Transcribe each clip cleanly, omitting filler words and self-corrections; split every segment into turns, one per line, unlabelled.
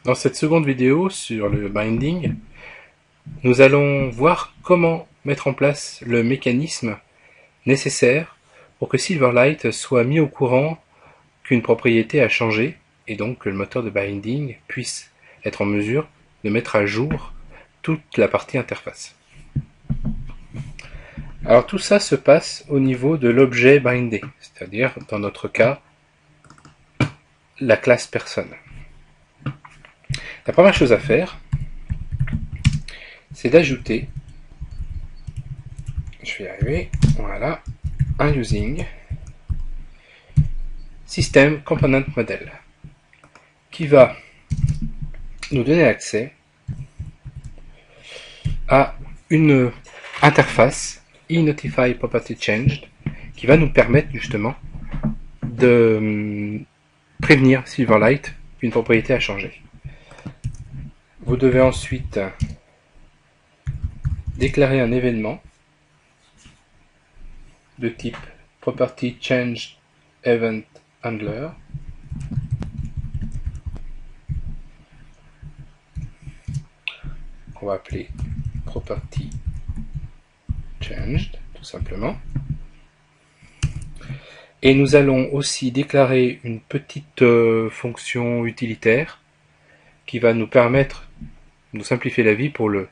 Dans cette seconde vidéo sur le binding, nous allons voir comment mettre en place le mécanisme nécessaire pour que Silverlight soit mis au courant qu'une propriété a changé et donc que le moteur de binding puisse être en mesure de mettre à jour toute la partie interface. Alors tout ça se passe au niveau de l'objet bindé, c'est-à-dire dans notre cas la classe personne. La première chose à faire, c'est d'ajouter, je vais y arriver, voilà, un using system component model qui va nous donner accès à une interface eNotify property changed qui va nous permettre justement de prévenir Silverlight qu'une propriété a changé. Vous devez ensuite déclarer un événement de type property changed event handler qu'on va appeler property changed tout simplement. Et nous allons aussi déclarer une petite fonction utilitaire qui va nous permettre de nous simplifier la vie pour le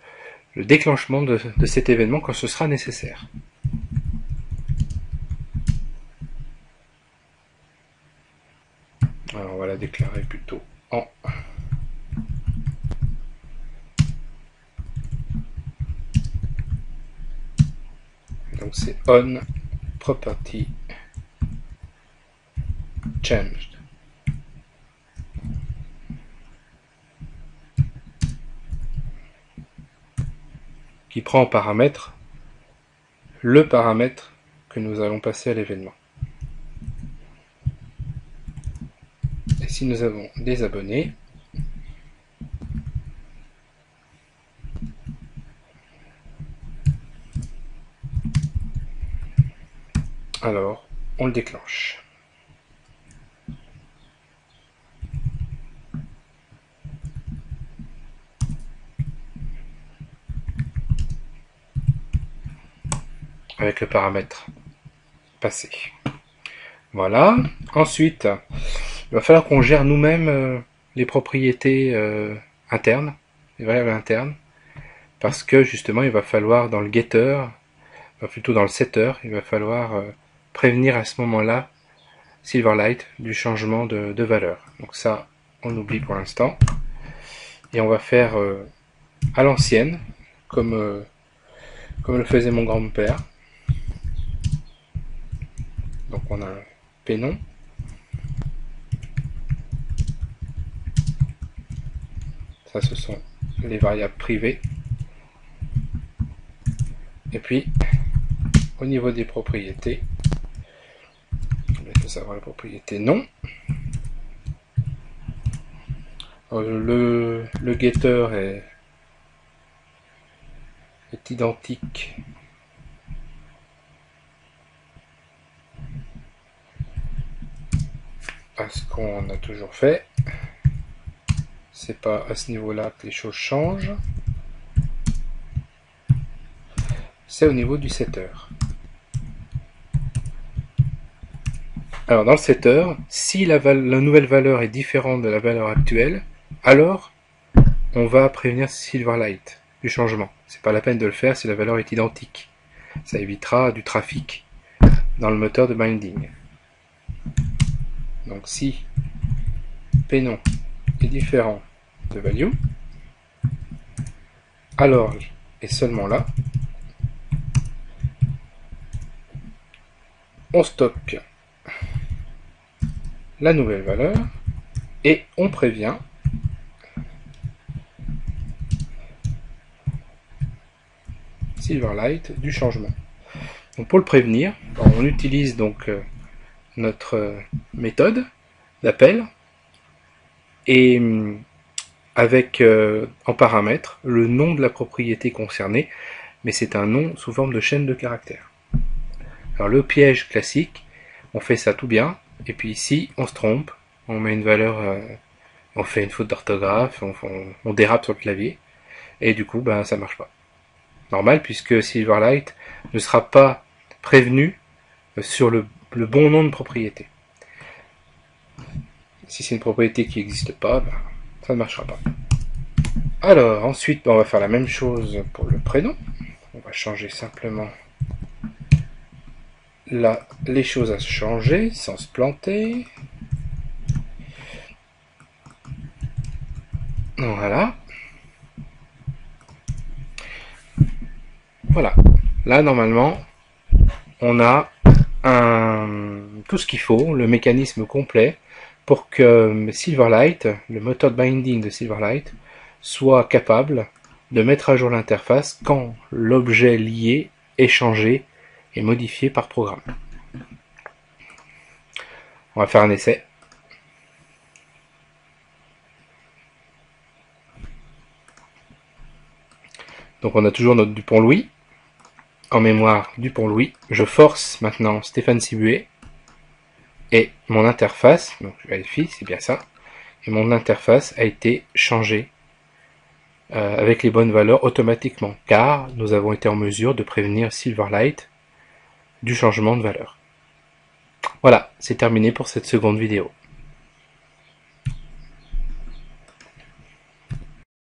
déclenchement de cet événement quand ce sera nécessaire. Alors on va la déclarer plutôt en donc c'est on property changed. Qui prend en paramètre le paramètre que nous allons passer à l'événement. Et si nous avons des abonnés, alors on le déclenche. Avec le paramètre passé. Voilà. Ensuite, il va falloir qu'on gère nous-mêmes les propriétés internes, les variables internes, parce que justement, il va falloir dans le getter, plutôt dans le setter, il va falloir prévenir à ce moment-là Silverlight du changement de valeur. Donc ça, on oublie pour l'instant. Et on va faire à l'ancienne, comme le faisait mon grand-père. Donc on a un pénon. Ça, ce sont les variables privées. Et puis, au niveau des propriétés, on va savoir la propriété non. Le getter est identique à ce qu'on a toujours fait. C'est pas à ce niveau-là que les choses changent. C'est au niveau du setter. Alors dans le setter, si la nouvelle valeur est différente de la valeur actuelle, alors on va prévenir Silverlight du changement. C'est pas la peine de le faire si la valeur est identique. Ça évitera du trafic dans le moteur de binding. Donc si pénon est différent de value, alors et seulement là, on stocke la nouvelle valeur et on prévient Silverlight du changement. Donc pour le prévenir, on utilise donc notre méthode d'appel et avec en paramètre le nom de la propriété concernée, mais c'est un nom sous forme de chaîne de caractères. Alors le piège classique, on fait ça tout bien, et puis ici on se trompe, on met une valeur on fait une faute d'orthographe, on dérape sur le clavier, et du coup, ben, ça marche pas. Normal, puisque Silverlight ne sera pas prévenu sur le bon nom de propriété. Si c'est une propriété qui n'existe pas, ben, ça ne marchera pas. Alors, ensuite, on va faire la même chose pour le prénom. On va changer simplement là les choses à changer sans se planter. Voilà. Voilà. Là, normalement, on a tout ce qu'il faut, le mécanisme complet, pour que Silverlight, le moteur de binding de Silverlight, soit capable de mettre à jour l'interface quand l'objet lié est changé et modifié par programme. On va faire un essai. Donc on a toujours notre Dupont-Louis. En mémoire Dupont-Louis, je force maintenant Stéphane Sibué et mon interface, donc je vérifie, c'est bien ça, et mon interface a été changée avec les bonnes valeurs automatiquement, car nous avons été en mesure de prévenir Silverlight du changement de valeur. Voilà, c'est terminé pour cette seconde vidéo.